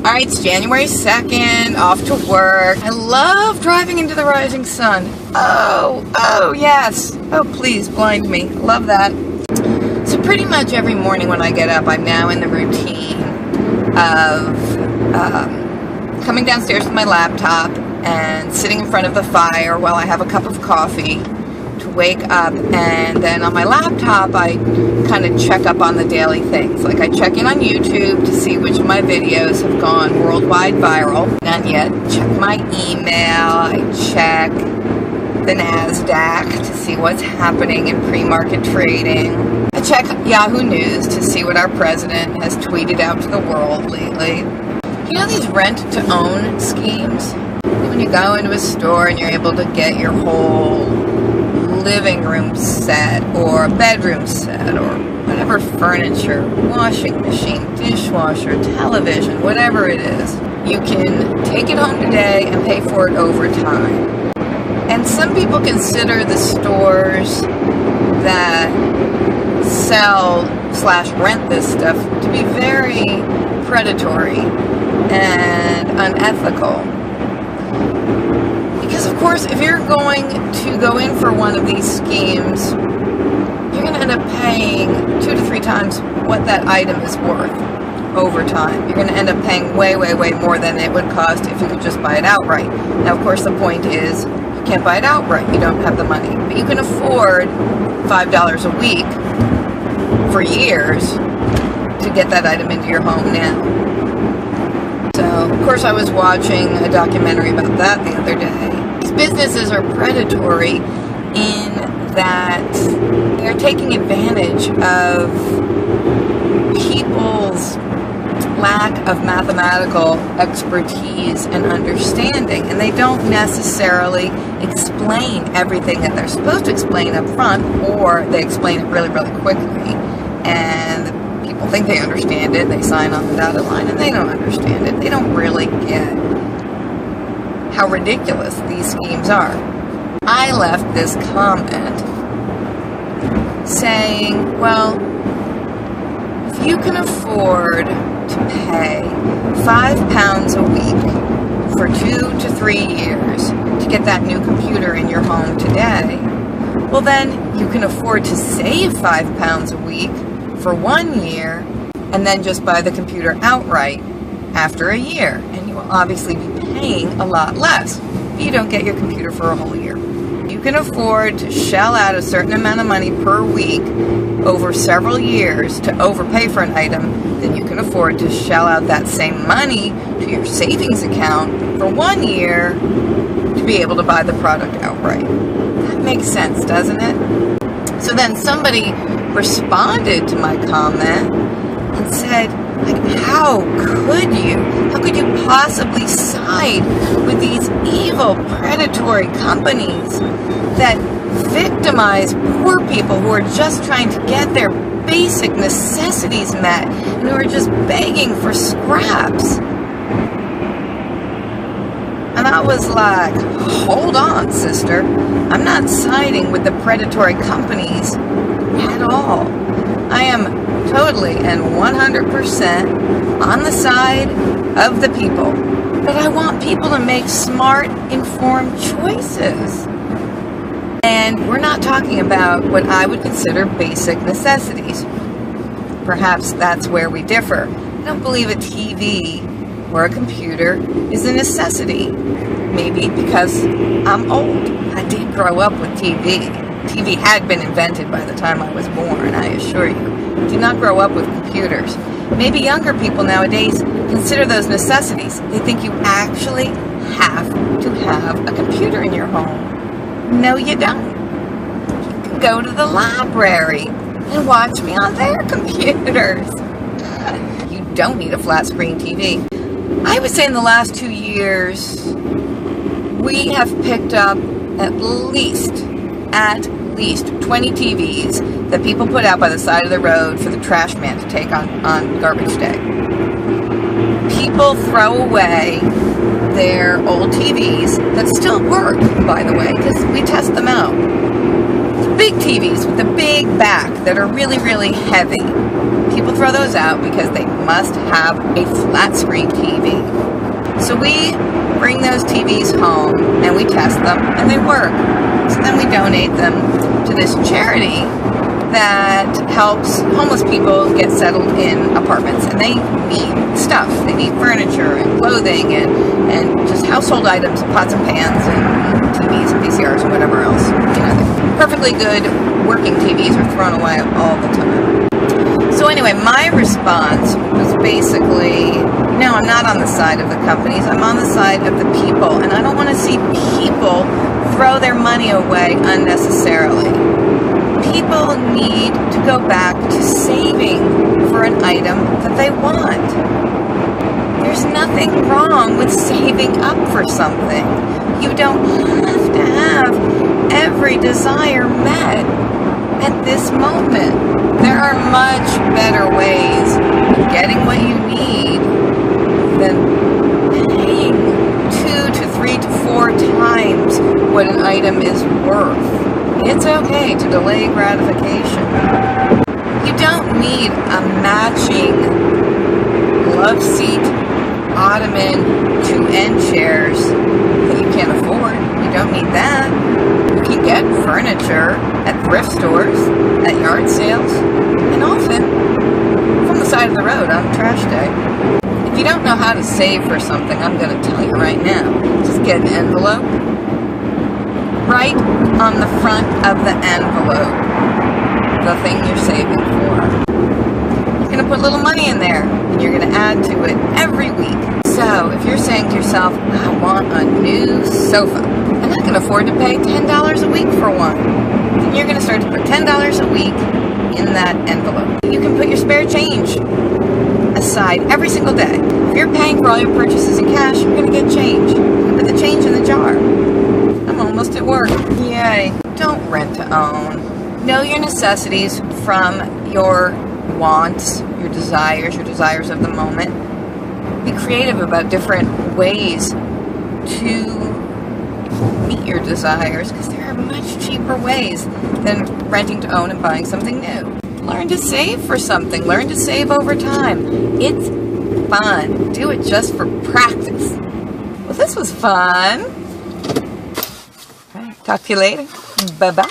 Alright, it's January 2nd, off to work. I love driving into the rising sun. Oh, yes. Oh, please, blind me. Love that. So pretty much every morning when I get up, I'm now in the routine of coming downstairs with my laptop and sitting in front of the fire while I have a cup of coffee to wake up, and then on my laptop I kind of check up on the daily things. Like I check in on YouTube to see which of my videos have gone worldwide viral. Not yet. Check my email. I check the NASDAQ to see what's happening in pre-market trading. I check Yahoo News to see what our president has tweeted out to the world lately. You know these rent-to-own schemes? When you go into a store and you're able to get your whole living room set or bedroom set or whatever furniture, washing machine, dishwasher, television, whatever it is, you can take it home today and pay for it over time. And some people consider the stores that sell/rent this stuff to be very predatory and unethical. Because of course, if you're going to go in for one of these schemes, you're going to end up paying 2 to 3 times what that item is worth over time. You're going to end up paying way, way, way more than it would cost if you could just buy it outright. Now, of course, the point is, you can't buy it outright. You don't have the money. But you can afford $5 a week for years to get that item into your home now. So, of course, I was watching a documentary about that the other day. These businesses are predatory in that they're taking advantage of people's lack of mathematical expertise and understanding, and they don't necessarily explain everything that they're supposed to explain up front, or they explain it really, really quickly, and people think they understand it. They sign on the dotted line and they don't understand it. They don't really get how ridiculous these schemes are. I left this comment saying, well, if you can afford to pay £5 a week for 2 to 3 years to get that new computer in your home today, well then you can afford to save £5 a week for 1 year and then just buy the computer outright after a year, and you will obviously be paying a lot less if you don't get your computer for a whole year. You can afford to shell out a certain amount of money per week over several years to overpay for an item, then you can afford to shell out that same money to your savings account for 1 year to be able to buy the product outright. That makes sense, doesn't it? So then somebody responded to my comment and said, like, how could you possibly side with these evil, predatory companies that victimize poor people who are just trying to get their basic necessities met and who are just begging for scraps? And I was like, hold on, sister. I'm not siding with the predatory companies at all. I am totally and 100% on the side of the people. But I want people to make smart, informed choices. And we're not talking about what I would consider basic necessities. Perhaps that's where we differ. I don't believe a TV or a computer is a necessity. Maybe because I'm old. I did grow up with TV. TV had been invented by the time I was born, I assure you. I did not grow up with computers. Maybe younger people nowadays consider those necessities. They think you actually have to have a computer in your home. No, you don't. You can go to the library and watch me on their computers. You don't need a flat screen TV. I would say in the last 2 years, we have picked up at least 20 TVs that people put out by the side of the road for the trash man to take on garbage day. People throw away their old TVs that still work, by the way, because we test them out. The big TVs with the big back that are really, really heavy. people throw those out because they must have a flat screen TV. So we bring those TVs home and we test them and they work. So then we donate them to this charity that helps homeless people get settled in apartments, and they need stuff. They need furniture and clothing and just household items, pots and pans and TVs and VCRs and whatever else. You know, the perfectly good working TVs are thrown away all the time. So anyway, my response was basically, no, I'm not on the side of the companies. I'm on the side of the people, and I don't want to see people throw their money away unnecessarily. People need to go back to saving for an item that they want. There's nothing wrong with saving up for something. You don't have to have every desire met at this moment. There are much better ways of getting what you need than paying 2 to 3 to 4 times what an item is worth. It's okay to delay gratification. You don't need a matching love seat, ottoman, 2 end chairs that you can't afford. You don't need that. You can get furniture at thrift stores, at yard sales, and often from the side of the road on trash day. If you don't know how to save for something, I'm going to tell you right now. Just get an envelope. Right on the front of the envelope, the thing you're saving for. You're going to put a little money in there, and you're going to add to it every week. So, if you're saying to yourself, I want a new sofa, and I can afford to pay $10 a week for one, then you're going to start to put $10 a week in that envelope. You can put your spare change aside every single day. If you're paying for all your purchases in cash, you're going to get change. You put the change in the jar. I'm almost at work. Yay. Don't rent to own. Know your necessities from your wants, your desires of the moment. Be creative about different ways to meet your desires, because there are much cheaper ways than renting to own and buying something new. Learn to save for something. Learn to save over time. It's fun. Do it just for practice. Well, this was fun. Talk to you later. Bye-bye.